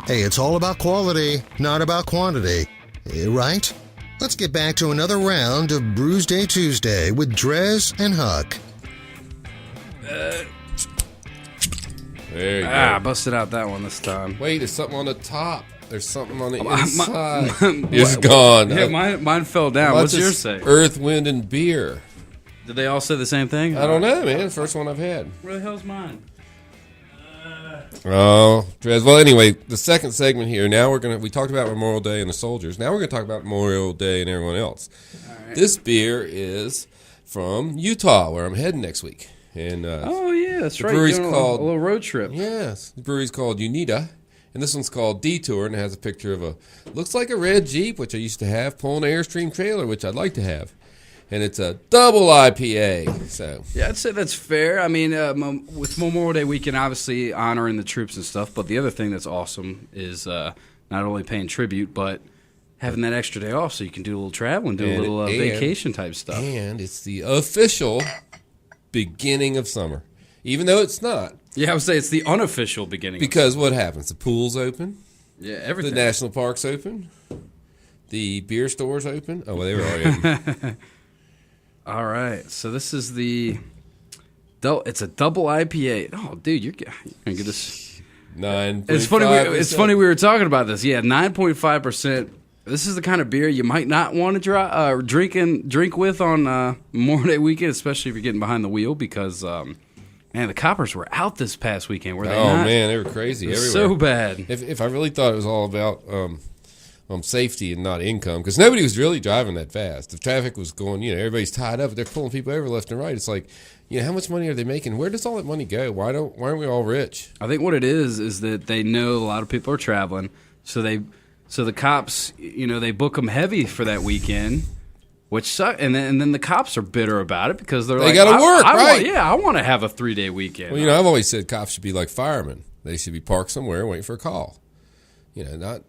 Hey, it's all about quality, not about quantity. Right? Let's get back to another round of Brewsday Tuesday with DreZ and Huck. There you go. I busted out that one this time. Wait, there's something on the top. There's something on the inside. It's gone. Yeah, mine fell down. What's yours say? Earth, Wind, and Beer. Did they all say the same thing? I don't know, man. First one I've had. Where the hell's mine? Oh, DreZ. Well, anyway, the second segment here. Now we talked about Memorial Day and the soldiers. Now we're gonna talk about Memorial Day and everyone else. All right. This beer is from Utah, where I'm heading next week. And oh yeah, that's right. Brewery's called a little road trip. Yes, the brewery's called Unita, and this one's called Detour, and it has a picture of looks like a red Jeep, which I used to have, pulling an Airstream trailer, which I'd like to have. And it's a double IPA. So yeah, I'd say that's fair. I mean, with Memorial Day weekend, obviously honoring the troops and stuff. But the other thing that's awesome is not only paying tribute, but having that extra day off so you can do a little travel and do a little vacation type stuff. And it's the official beginning of summer, even though it's not. Yeah, I would say it's the unofficial beginning. Because what happens? The pool's open. Yeah, everything. The national park's open. The beer store's open. Oh, well, they were already open. All right, so this is it's a double IPA. Oh, dude, you're gonna get this 9.5%. It's funny we were talking about this. Yeah, 9.5%. This is the kind of beer you might not want to drink with on Memorial Day weekend, especially if you're getting behind the wheel, because man, the coppers were out this past weekend. Were they not? Oh man, they were crazy everywhere. So bad. If I really thought it was all about safety and not income, because nobody was really driving that fast. The traffic was going, everybody's tied up. They're pulling people over left and right. It's like, how much money are they making? Where does all that money go? Why aren't we all rich? I think what it is that they know a lot of people are traveling, so the cops, they book them heavy for that weekend, which sucks. And then the cops are bitter about it because they like, got to work, right? I want to have a 3-day weekend. Well, I've always said cops should be like firemen. They should be parked somewhere waiting for a call.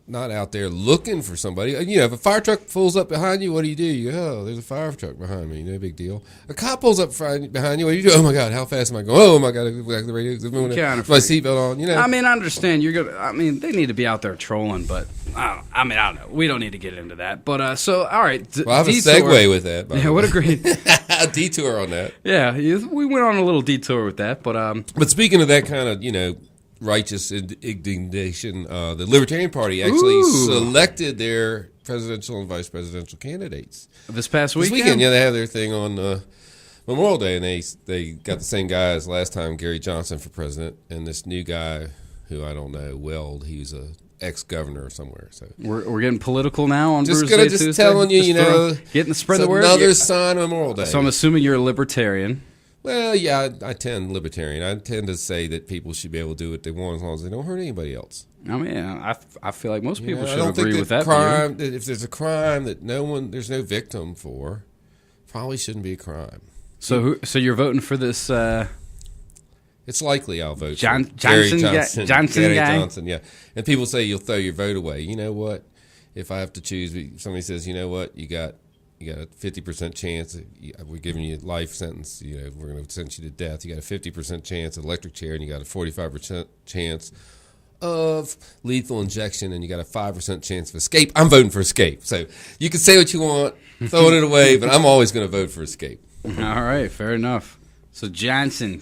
Not out there looking for somebody. If a fire truck pulls up behind you, what do? You go, oh, there's a fire truck behind me. No big deal. A cop pulls up behind you, what do you do? Oh, my God, how fast am I going? Oh, my God, the radio's moving. My seatbelt on, I mean, I understand. They need to be out there trolling, but I don't know. We don't need to get into that. But, all right. Well, I have a segue with that. Yeah, what a great detour on that. Yeah, we went on a little detour with that. But speaking of that kind of, righteous indignation, the Libertarian Party actually selected their presidential and vice presidential candidates this past weekend. This weekend, they have their thing on Memorial Day, and they got the same guy as last time, Gary Johnson for president, and this new guy who I don't know, Weld. He's a ex-governor or somewhere. So we're getting political now on just Brewsday gonna just Tuesday? telling you, getting the spread the word. Another sign of Memorial Day. So I'm assuming you're a libertarian. Well, yeah, I tend libertarian. I tend to say that people should be able to do what they want as long as they don't hurt anybody else. I mean, I feel like most people should agree agree with that. Crime, if there's a crime that there's no victim for, probably shouldn't be a crime. So you're voting for this? It's likely I'll vote for Gary Johnson. Gary Johnson, yeah. And people say you'll throw your vote away. You know what? If I have to choose, somebody says, you know what, you got a 50% chance. We're giving you a life sentence. We're going to sentence you to death. You got a 50% chance of electric chair, and you got a 45% chance of lethal injection, and you got a 5% chance of escape. I'm voting for escape. So you can say what you want, throwing it away, but I'm always going to vote for escape. All right, fair enough. So Johnson.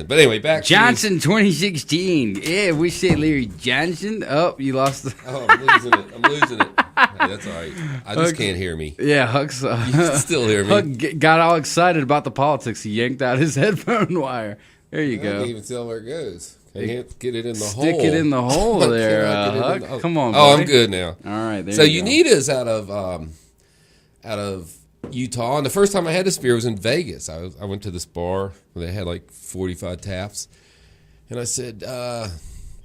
But anyway, back Johnson 2016. Yeah, we say Larry Johnson. Oh, you lost. Oh, I'm losing it. Hey, that's all right. I just can't hear me. Yeah, Huck's. You can still hear me. Huck got all excited about the politics. He yanked out his headphone wire. There you go. I can't even tell where it goes. I can't get it in the hole. Stick it in the hole there, Huck. Come on, buddy. Oh, I'm good now. All right, there so you go. Unita's out of Utah, and the first time I had this beer was in Vegas. I went to this bar where they had like 45 taps, and I said,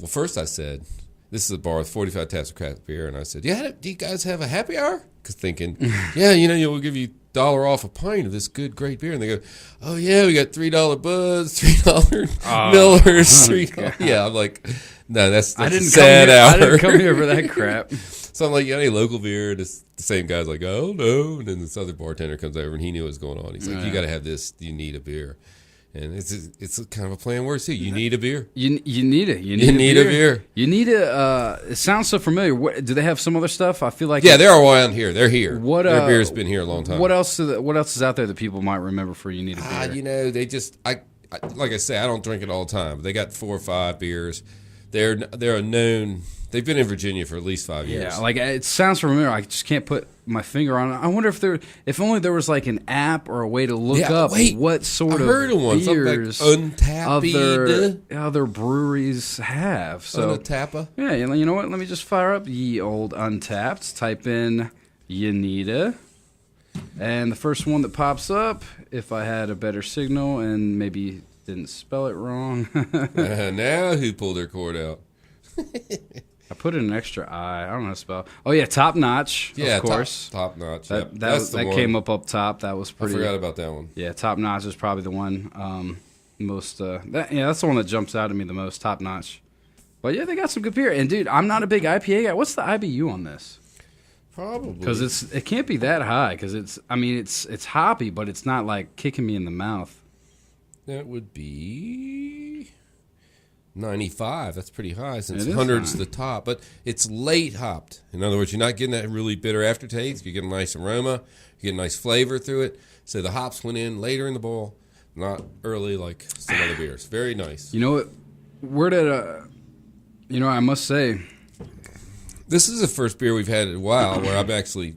first I said, this is a bar with 45 taps of craft beer, and I said, yeah, do you guys have a happy hour? Because thinking, yeah, we'll give you $1 off a pint of this good, great beer. And they go, oh, yeah, we got $3 Buzz, $3 Millers, $3. Yeah, I'm like, no, that's a sad hour. I didn't come here for that crap. So I'm like, you got any local beer? And the same guy's like, oh, no. And then this other bartender comes over, and he knew what was going on. He's like, you got to have this. You need a beer. And it's kind of a play on words too. You need a beer. You need it. You need a beer. You need a. It sounds so familiar. Do they have some other stuff? I feel like they're around here. They're here. Their beer's been here a long time. What else? What else is out there that people might remember for You Need a Beer? They just like I say, I don't drink it all the time. But they got 4 or 5 beers. They're a known. They've been in Virginia for at least 5 years. Yeah, like it sounds familiar. I just can't put my finger on it. I wonder if only there was like an app or a way to look up what sort of beers like other breweries have. So Untappa. Yeah, you know what? Let me just fire up Ye Old Untapped. Type in Unita, and the first one that pops up, if I had a better signal and maybe didn't spell it wrong. Now who pulled their cord out? I put in an extra I. I don't know how to spell. Oh yeah, Top Notch. Yeah, of course. Top Notch. That came up top. That was pretty. I forgot about that one. Yeah, Top Notch is probably the one most. That's the one that jumps out at me the most. Top Notch. But yeah, they got some good beer. And dude, I'm not a big IPA guy. What's the IBU on this? Probably because it can't be that high because it's hoppy, but it's not like kicking me in the mouth. That would be 95. That's pretty high since 100's the top. But it's late hopped. In other words, you're not getting that really bitter aftertaste. You get a nice aroma. You get a nice flavor through it. So the hops went in later in the boil, not early like some other beers. Very nice. You know what? Where did I must say, this is the first beer we've had in a while where I'm actually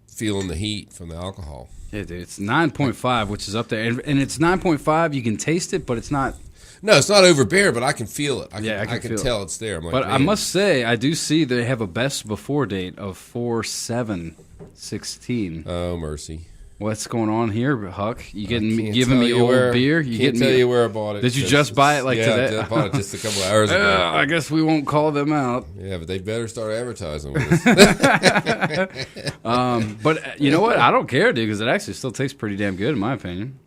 feeling the heat from the alcohol. Yeah, dude, it's 9.5, which is up there. And it's 9.5. You can taste it, but it's not. No, it's not overbearing, but I can feel it. I can tell it's there. I'm like, but man. I must say, I do see they have a best before date of 4/7/16. Oh, mercy. What's going on here, Huck? You giving me old beer? You can't tell you where I bought it. Did you just buy it today? I bought it just a couple of hours ago. I guess we won't call them out. Yeah, but they better start advertising with us. But you know what? I don't care, dude, because it actually still tastes pretty damn good, in my opinion.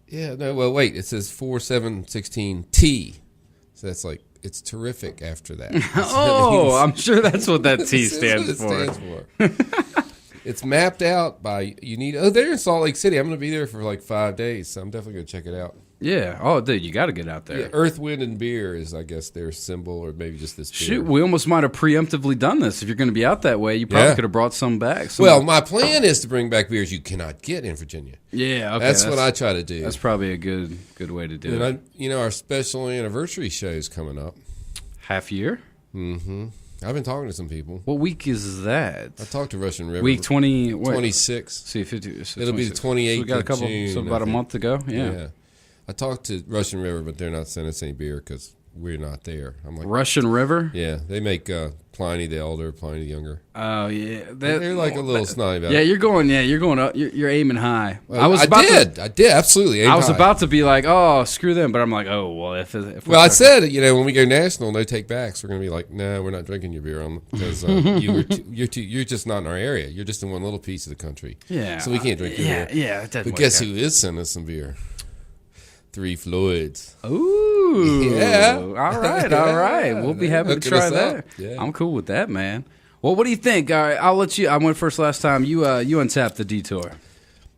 Yeah, no, well, wait. It says 4/7/16 So that's like, it's terrific after that. I'm sure that's what that T stands for. It's mapped out by Unita. Oh, they're in Salt Lake City. I'm going to be there for like 5 days, so I'm definitely going to check it out. Yeah. Oh, dude, you got to get out there. Yeah, Earth, Wind, and Beer is, I guess, their symbol, or maybe just this beer. Shoot, we almost might have preemptively done this. If you're going to be out that way, you probably could have brought some back. Well, my plan is to bring back beers you cannot get in Virginia. Yeah, okay. That's what I try to do. That's probably a good way to do it. Our special anniversary show is coming up. Half year? Mm-hmm. I've been talking to some people. What week is that? I talked to Russian River. Week 26. See, 50. So it'll be the 28th. So we got a couple. June, so about a month ago. Yeah. I talked to Russian River, but they're not sending us any beer because we're not there. I'm like, Russian River? Yeah, they make Pliny the Elder, Pliny the Younger. Oh yeah, they're like a little snotty about it. Yeah, you're going up. You're aiming high. Well, I did absolutely. I was about to be like, oh, screw them, but I'm like, oh well, if I said, when we go national, no take backs. We're gonna be like, no, we're not drinking your beer because you're just not in our area. You're just in one little piece of the country. Yeah, so we can't drink your beer. Yeah, but guess who is sending us some beer? Three Floyds. Ooh. Yeah. All right. We'll be happy to try that. Yeah. I'm cool with that, man. Well, what do you think? All right, I'll let you. I went first last time. You untapped the Detour.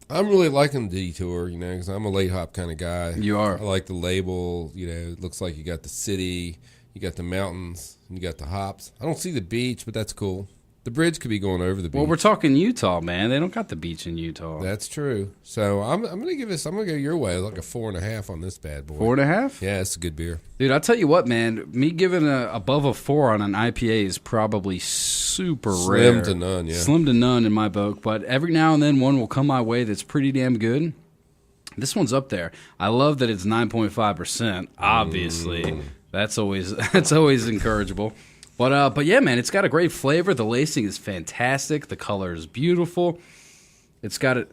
I'm really liking the Detour, because I'm a late hop kind of guy. You are. I like the label. It looks like you got the city, you got the mountains, and you got the hops. I don't see the beach, but that's cool. The bridge could be going over the beach. Well, we're talking Utah, man. They don't got the beach in Utah. That's true. So I'm gonna give this. I'm gonna go your way, like a 4.5 on this bad boy. 4.5? Yeah, it's a good beer, dude. I'll tell you what, man. Me giving above a 4 on an IPA is probably super rare. Slim to none, yeah. Slim to none in my book. But every now and then, one will come my way that's pretty damn good. This one's up there. I love that it's 9.5%. Obviously, that's always encourageable. But yeah, man, it's got a great flavor. The lacing is fantastic. The color is beautiful. It's got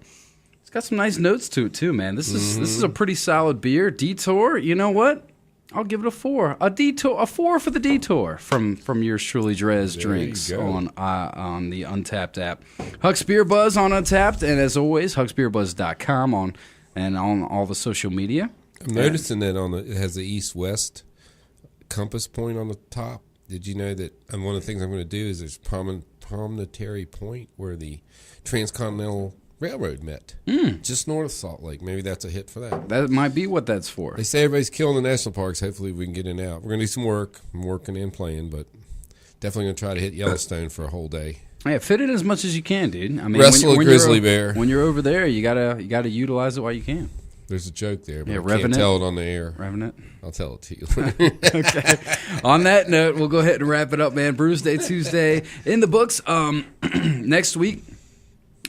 some nice notes to it too, man. This is a pretty solid beer. Detour, you know what? I'll give it a 4. A 4 for the Detour from yours truly, DreZ Drinks on the Untapped app. Huck's Beer Buzz on Untapped, and as always, hucksbeerbuzz.com on all the social media. I'm noticing that it has the east-west compass point on the top. Did you know that one of the things I'm going to do is there's promontory point where the transcontinental Railroad met just north of Salt Lake. Maybe that's a hit for that. That might be what that's for. They say everybody's killing the national parks. Hopefully we can get in and out. We're going to do some work. I'm working and playing, but definitely going to try to hit Yellowstone for a whole day. Yeah, fit in as much as you can, dude. I mean, Wrestle a grizzly bear. When you're over there, you gotta utilize it while you can. There's a joke there, but Yeah, I can't Revenant. tell it on the air. Revenant. I'll tell it to you. Okay. On that note, we'll go ahead and wrap it up, man. Brewsday Tuesday in the books. Next week,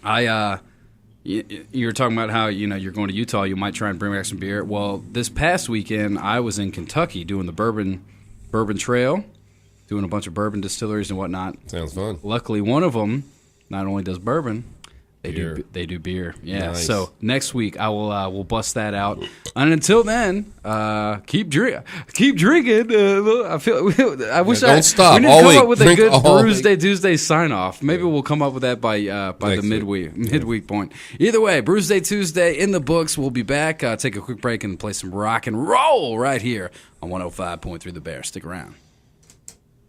you were talking about how you're going to Utah. You might try and bring back some beer. Well, this past weekend, I was in Kentucky doing the bourbon trail, doing a bunch of bourbon distilleries and whatnot. Sounds fun. Luckily, one of them not only does bourbon, they Beer. do beer. Yeah. Nice. So next week I will bust that out. And until then, keep drinking. I wish don't stop. We need to All come week. up with a Drink good all Brewsday Tuesday sign off. Maybe we'll come up with that by the midweek point. Either way, Brewsday Tuesday in the books. We'll be back. Take a quick break and play some rock and roll right here on 105.3 The Bear. Stick around.